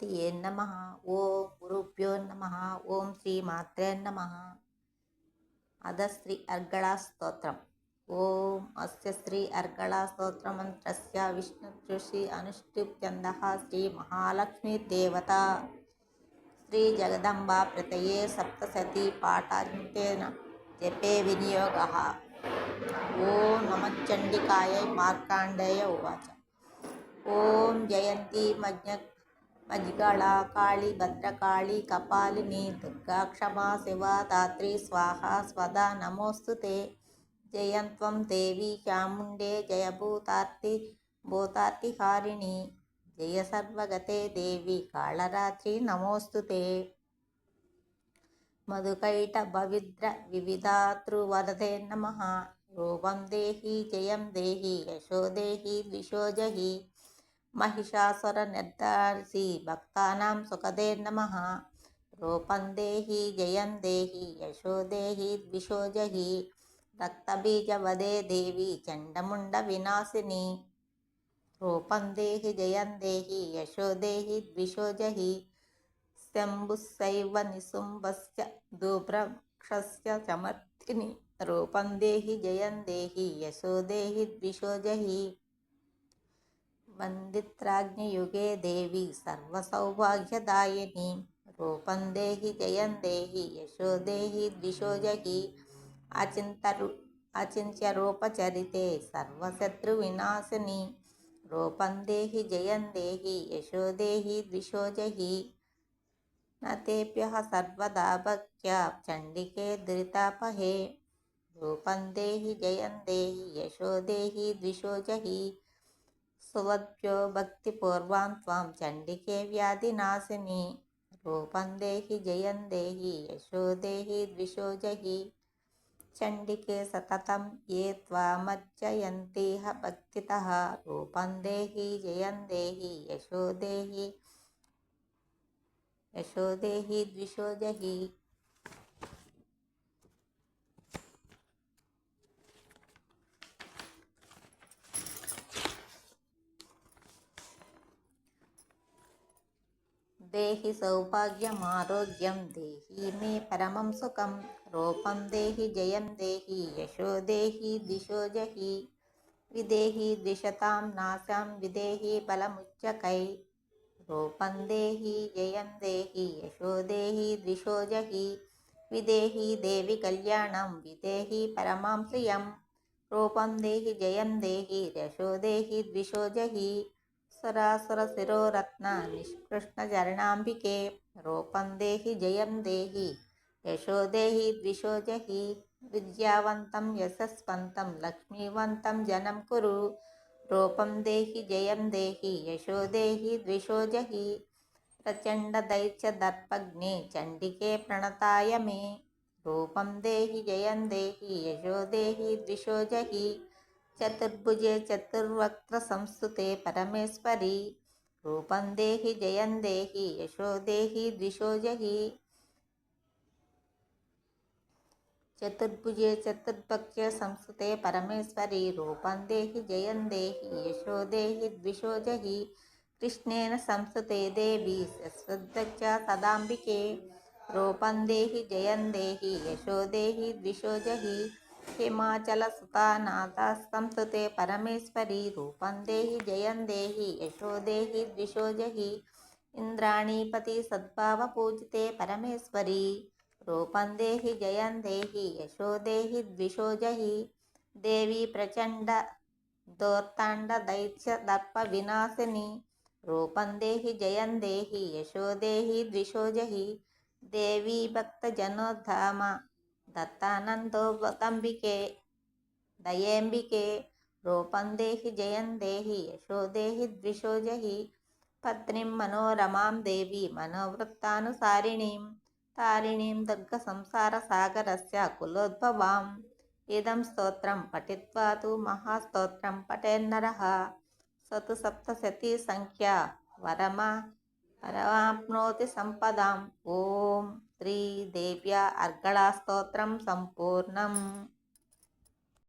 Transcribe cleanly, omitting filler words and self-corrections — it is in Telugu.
గణపతియే నమః. ఓం గురుభ్యో నమః. ఓం శ్రీమాత్రే నమః. అద శ్రీ అర్గళా స్తోత్రం. ఓం అస్య శ్రీ అర్గళా స్తోత్రమంత్రస్య విష్ణుర్షి అనుష్ఠుప్యందః శ్రీ మహాలక్ష్మీర్దేవత శ్రీ జగదంబా ప్రతయే సప్తశతీ పాఠాంతేన జపే వినియోగః. ఓం నమశ్చండికాయై మార్కాండేయ ఉవాచ. ఓం జయంతి మజ్గళా కాళీ భద్రకాళీ కపాలిని దుర్గా క్షమా శివా ధాత్రి స్వాహా స్వదా నమోస్తుతే. జయంత్వం దేవి చాముండే జయ భూతార్తిహారిణి జయ సర్వగతే దేవి కాళరాత్రి నమోస్తుతే. మధుకైట భవిద్ర వివిధాతృవరదే నమః. రూపం దేహి జయం దేహి యశో దేహి ద్విషోజహి మహిషాసుర నిర్దాసి భక్తానాం సుఖదే నమః. రూపం దేహి జయం దేహి యశో దేహి ద్విషోజహి రక్తబీజవదే దేవి చండముండ వినాశిని. రూపం దేహి జయం దేహి యశో దేహి ద్విషోజహి శంభుశైవ నిశుంభస్య దుభ్రక్షస్య చమర్దిని. రూపం దేహి జయం దేహి యశో దేహి ద్విషోజహి వందిత్రాగ్నియుగే దేవి సర్వసౌభాగ్యదాయిని. రూపం దేహి జయం దేహి యశో దేహి ద్విషోజహి అచింత్యరూపచరితే సర్వశత్రువినాశిని. రూపం దేహి జయం దేహి యశో దేహి ద్విషోజహి నతేభ్యః సర్వదా భక్త్యా చండికే దురితాపహే. రూపం దేహి జయం దేహి యశో దేహి ద్విషోజహి సువద్భ్యో భక్తిపూర్వాం త్వాం చండికే వ్యాధినాశిని. రూపం దేహి జయం దేహి యశో దేహి ద్విషోజహి చండికే సతతం ఏ త్వామర్చయంతిః భక్తితః. రూపం దేహి జయం దేహి యశో దేహి ద్విషోజహి దేహి సౌభాగ్యమారోగ్యం దేహి మే పరమం సుఖం. రూపం దేహి జయం దేహి యశో దేహి ద్విషోజహి విదేహి ద్విషతాం నాశం విదేహి బలముచ్యకై. రూపం దేహి జయం దేహి యశో దేహి ద్విషోజహి విదేహి దేవి కళ్యాణం విదేహి పరమాం శ్రియం. రూపం దేహి జయం దేహి యశో దేహి ద్విషోజహి సురాసుర శిరోరత్న నిష్కృష్ణచరణాంబికే. రూపం దేహి జయం దేహి యశో దేహి ద్విషోజహి విద్యావంతం యశస్వంతం లక్ష్మీవంతం జనం కురు. రూపం దేహి జయం దేహి యశో దేహి ద్విషోజహి ప్రచండ దైత్య దర్పగ్నే చండికే ప్రణతాయ మే. రూపం దేహి జయం దేహి యశో దేహి ద్విషోజహి చతుర్భుజే చతుర్వక్త్ర సంస్థుతే పరమేశ్వరి. రూపం దేహి జయం దేహి యశో దేహి ద్విషోజహి చతుర్భుజే చతుర్భక్త్య సంస్థుతే పరమేశ్వరి. రూపం దేహి జయం దేహి యశో దేహి ద్విషోజహి కృష్ణేన సంస్థుతే దేవి శశ్వద్భక్త్యా సదాంబికే. రూపం దేహి జయం దేహి యశో దేహి ద్విషోజహి హిమాచల సుతానాథ సంస్థుతే పరమేశ్వరి. రూపం దేహి జయం దేహి యశో దేహి ద్విషోజహి ఇంద్రాణీపతి సద్భావ పూజితే పరమేశ్వరి. రూపం దేహి జయం దేహి యశో దేహి ద్విషోజహి దేవి ప్రచండ దోర్తాండ దైత్య దర్ప వినాశిని. రూపం దేహి జయం దేహి యశో దేహి ద్విషోజహి దేవి భక్త జనోద్ధామ దత్తానందోదంబికే దయేంబికే. రూపం దేహి జయం దేహి యశో దేహి ద్విషోజహి పత్నిం మనోరమాం దేవి మనోవృత్తానుసారిణీం తారిణీం దుర్గ సంసార సాగరస్య కులోద్భవాం. ఇదం స్తోత్రం పఠిత్వా తు మహాస్తోత్రం పఠేన్నరః సతు సప్తశతీ సంఖ్యా వరమాప్నోతి సంపదాం. ఓం శ్రీ దేవ్యా అర్గళా స్తోత్రం సంపూర్ణం.